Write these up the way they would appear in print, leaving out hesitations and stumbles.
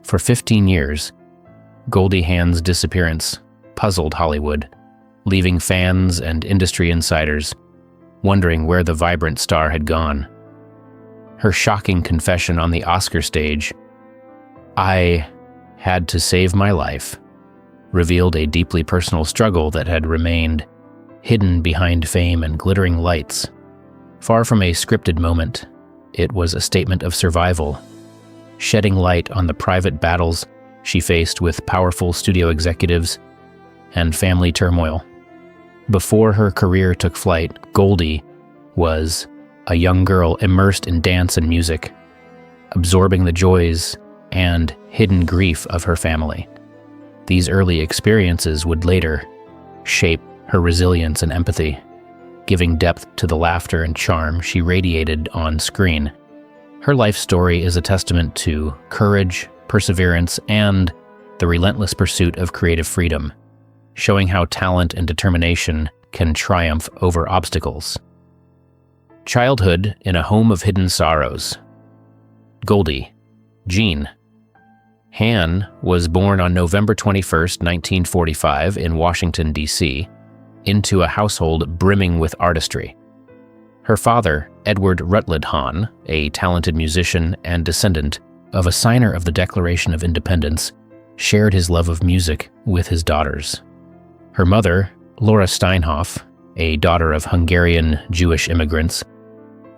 For 15 years, Goldie Hawn's disappearance puzzled Hollywood, leaving fans and industry insiders wondering where the vibrant star had gone. Her shocking confession on the Oscar stage, "I had to save my life," revealed a deeply personal struggle that had remained hidden behind fame and glittering lights. Far from a scripted moment, it was a statement of survival, shedding light on the private battles she faced with powerful studio executives and family turmoil. Before her career took flight, Goldie was a young girl immersed in dance and music, absorbing the joys and hidden grief of her family. These early experiences would later shape her resilience and empathy, giving depth to the laughter and charm she radiated on screen. Her life story is a testament to courage, perseverance, and the relentless pursuit of creative freedom, showing how talent and determination can triumph over obstacles. Childhood in a home of hidden sorrows. Goldie Hawn was born on November 21, 1945 in Washington, D.C., into a household brimming with artistry. Her father, Edward Rutledge Hawn, a talented musician and descendant of a signer of the Declaration of Independence, shared his love of music with his daughters. Her mother, Laura Steinhoff, a daughter of Hungarian Jewish immigrants,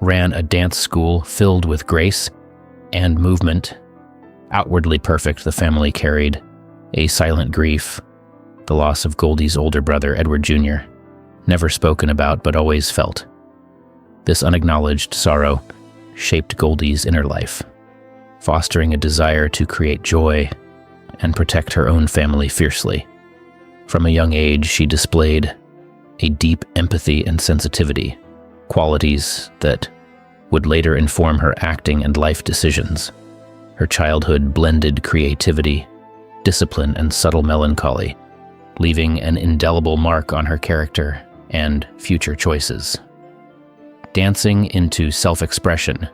ran a dance school filled with grace and movement. Outwardly perfect, the family carried a silent grief, the loss of Goldie's older brother, Edward Jr., never spoken about but always felt. This unacknowledged sorrow shaped Goldie's inner life, fostering a desire to create joy and protect her own family fiercely. From a young age, she displayed a deep empathy and sensitivity, qualities that would later inform her acting and life decisions. Her childhood blended creativity, discipline, and subtle melancholy, leaving an indelible mark on her character and future choices. Dancing into self-expression.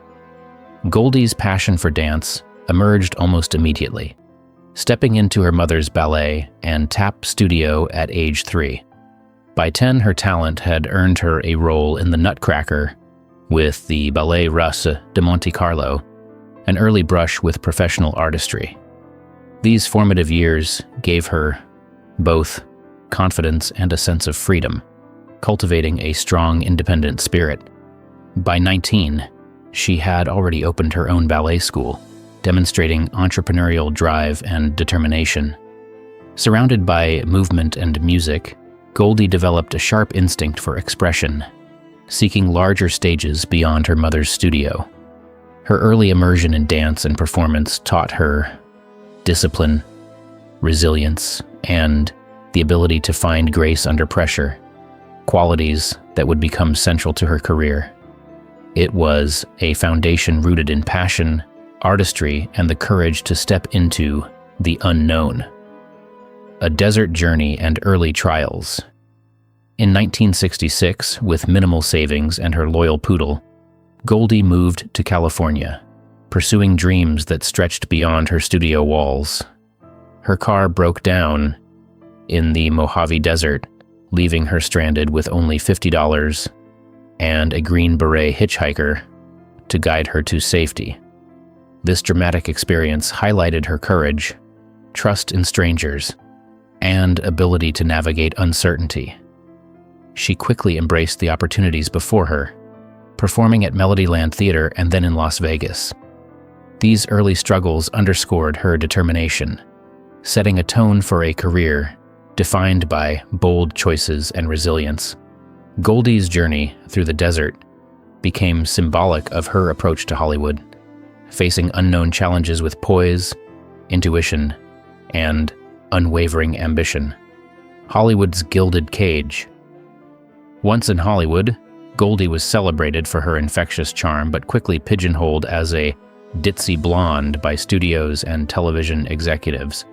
Goldie's passion for dance emerged almost immediately, stepping into her mother's ballet and tap studio at age 3. By 10, her talent had earned her a role in The Nutcracker with the Ballet Russe de Monte Carlo, an early brush with professional artistry. These formative years gave her both confidence and a sense of freedom, cultivating a strong, independent spirit. By 19, she had already opened her own ballet school, demonstrating entrepreneurial drive and determination. Surrounded by movement and music, Goldie developed a sharp instinct for expression, seeking larger stages beyond her mother's studio. Her early immersion in dance and performance taught her discipline, resilience, and the ability to find grace under pressure, qualities that would become central to her career. It was a foundation rooted in passion, artistry, and the courage to step into the unknown. A desert journey and early trials. In 1966, with minimal savings and her loyal poodle, Goldie moved to California, pursuing dreams that stretched beyond her studio walls. Her car broke down in the Mojave Desert, leaving her stranded with only $50 and a Green Beret hitchhiker to guide her to safety. This dramatic experience highlighted her courage, trust in strangers, and ability to navigate uncertainty. She quickly embraced the opportunities before her, performing at Melodyland Theater and then in Las Vegas. These early struggles underscored her determination, setting a tone for a career defined by bold choices and resilience. Goldie's journey through the desert became symbolic of her approach to Hollywood, facing unknown challenges with poise, intuition, and unwavering ambition. Hollywood's gilded cage. Once in Hollywood, Goldie was celebrated for her infectious charm, but quickly pigeonholed as a ditzy blonde by studios and television executives.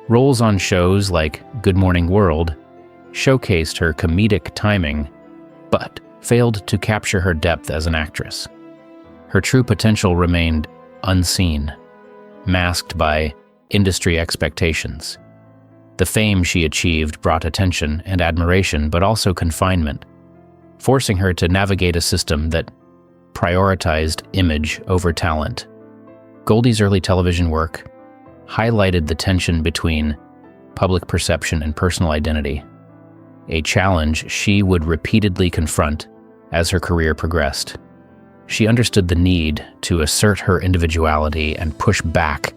Roles on shows like Good Morning World showcased her comedic timing, but failed to capture her depth as an actress. Her true potential remained unseen, masked by industry expectations. The fame she achieved brought attention and admiration, but also confinement, forcing her to navigate a system that prioritized image over talent. Goldie's early television work highlighted the tension between public perception and personal identity, a challenge she would repeatedly confront as her career progressed. She understood the need to assert her individuality and push back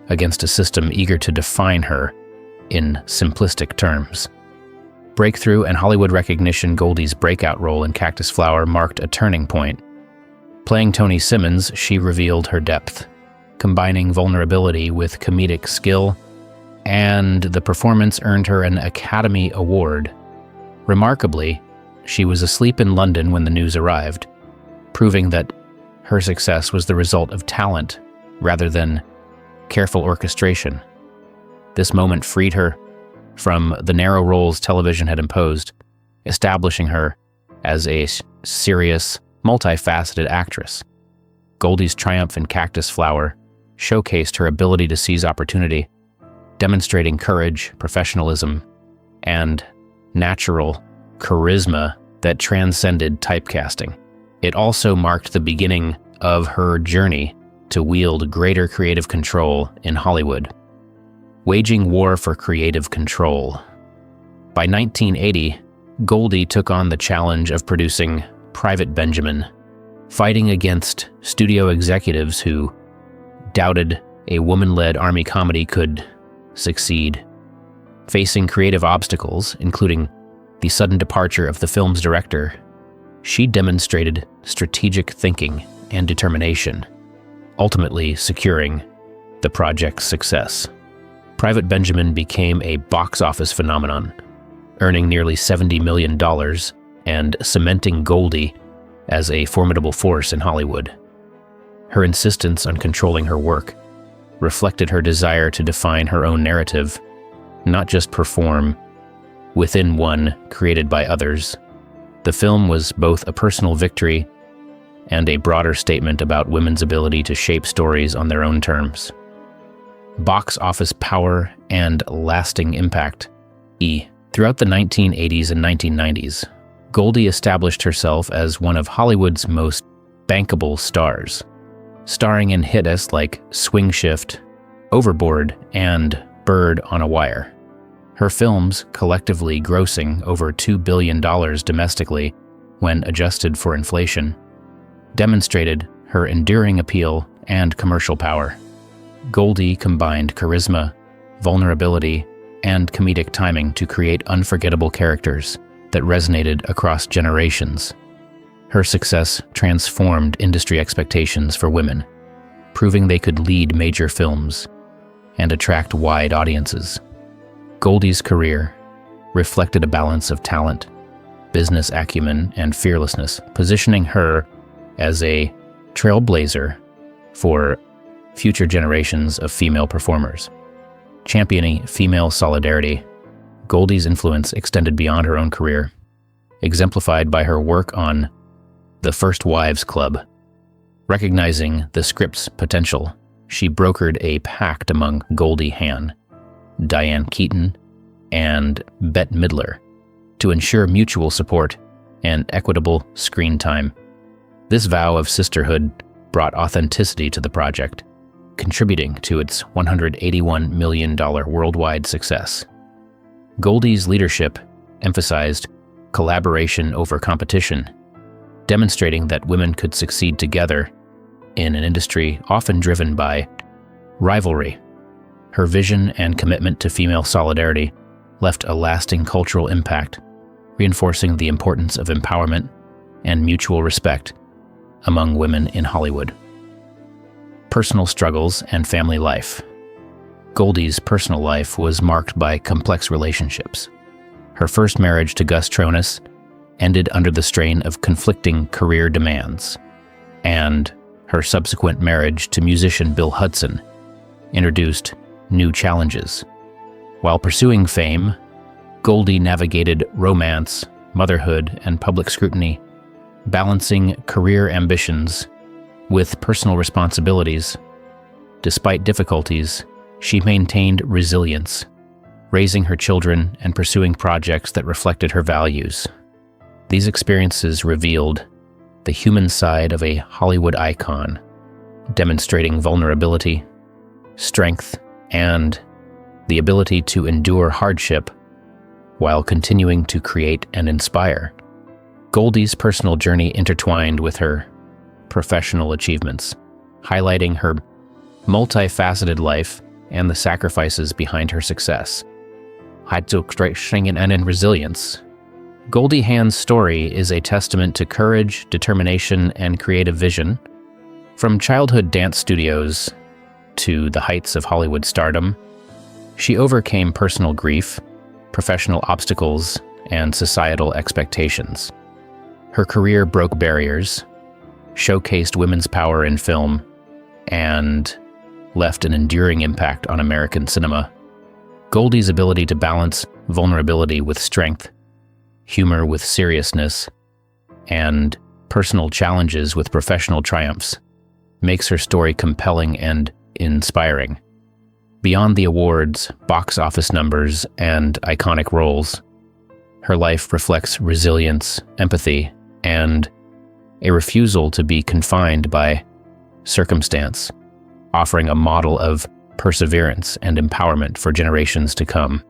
against a system eager to define her in simplistic terms. Breakthrough and Hollywood recognition. Goldie's breakout role in Cactus Flower marked a turning point. Playing Toni Simmons, she revealed her depth, combining vulnerability with comedic skill, and the performance earned her an Academy Award. Remarkably, she was asleep in London when the news arrived, proving that her success was the result of talent rather than careful orchestration. This moment freed her from the narrow roles television had imposed, establishing her as a serious, multifaceted actress. Goldie's triumph in Cactus Flower showcased her ability to seize opportunity, demonstrating courage, professionalism, and natural charisma that transcended typecasting. It also marked the beginning of her journey to wield greater creative control in Hollywood. Waging war for creative control. By 1980, Goldie took on the challenge of producing Private Benjamin, fighting against studio executives who doubted a woman-led army comedy could succeed. Facing creative obstacles, including the sudden departure of the film's director, she demonstrated strategic thinking and determination, ultimately securing the project's success. Private Benjamin became a box office phenomenon, earning nearly $70 million and cementing Goldie as a formidable force in Hollywood. Her insistence on controlling her work reflected her desire to define her own narrative, not just perform within one created by others. The film was both a personal victory and a broader statement about women's ability to shape stories on their own terms. Box office power and lasting impact. Throughout the 1980s and 1990s, Goldie established herself as one of Hollywood's most bankable stars, starring in hits like Swing Shift, Overboard, and Bird on a Wire. Her films, collectively grossing over $2 billion domestically when adjusted for inflation, demonstrated her enduring appeal and commercial power. Goldie combined charisma, vulnerability, and comedic timing to create unforgettable characters that resonated across generations. Her success transformed industry expectations for women, proving they could lead major films and attract wide audiences. Goldie's career reflected a balance of talent, business acumen, and fearlessness, positioning her as a trailblazer for future generations of female performers. Championing female solidarity, Goldie's influence extended beyond her own career, exemplified by her work on The First Wives Club. Recognizing the script's potential, she brokered a pact among Goldie Hawn, Diane Keaton, and Bette Midler to ensure mutual support and equitable screen time. This vow of sisterhood brought authenticity to the project, contributing to its $181 million worldwide success. Goldie's leadership emphasized collaboration over competition, demonstrating that women could succeed together in an industry often driven by rivalry. Her vision and commitment to female solidarity left a lasting cultural impact, reinforcing the importance of empowerment and mutual respect among women in Hollywood. Personal struggles and family life. Goldie's personal life was marked by complex relationships. Her first marriage to Gus Tronis ended under the strain of conflicting career demands, and her subsequent marriage to musician Bill Hudson introduced new challenges. While pursuing fame, Goldie navigated romance, motherhood, and public scrutiny, balancing career ambitions with personal responsibilities. Despite difficulties, she maintained resilience, raising her children and pursuing projects that reflected her values. These experiences revealed the human side of a Hollywood icon, demonstrating vulnerability, strength, and the ability to endure hardship while continuing to create and inspire. Goldie's personal journey intertwined with her professional achievements, highlighting her multifaceted life and the sacrifices behind her success. And resilience. Goldie Hawn's story is a testament to courage, determination, and creative vision. From childhood dance studios to the heights of Hollywood stardom, she overcame personal grief, professional obstacles, and societal expectations. Her career broke barriers, showcased women's power in film, and left an enduring impact on American cinema. Goldie's ability to balance vulnerability with strength, humor with seriousness, and personal challenges with professional triumphs makes her story compelling and inspiring. Beyond the awards, box office numbers, and iconic roles, her life reflects resilience, empathy, and a refusal to be confined by circumstance, offering a model of perseverance and empowerment for generations to come.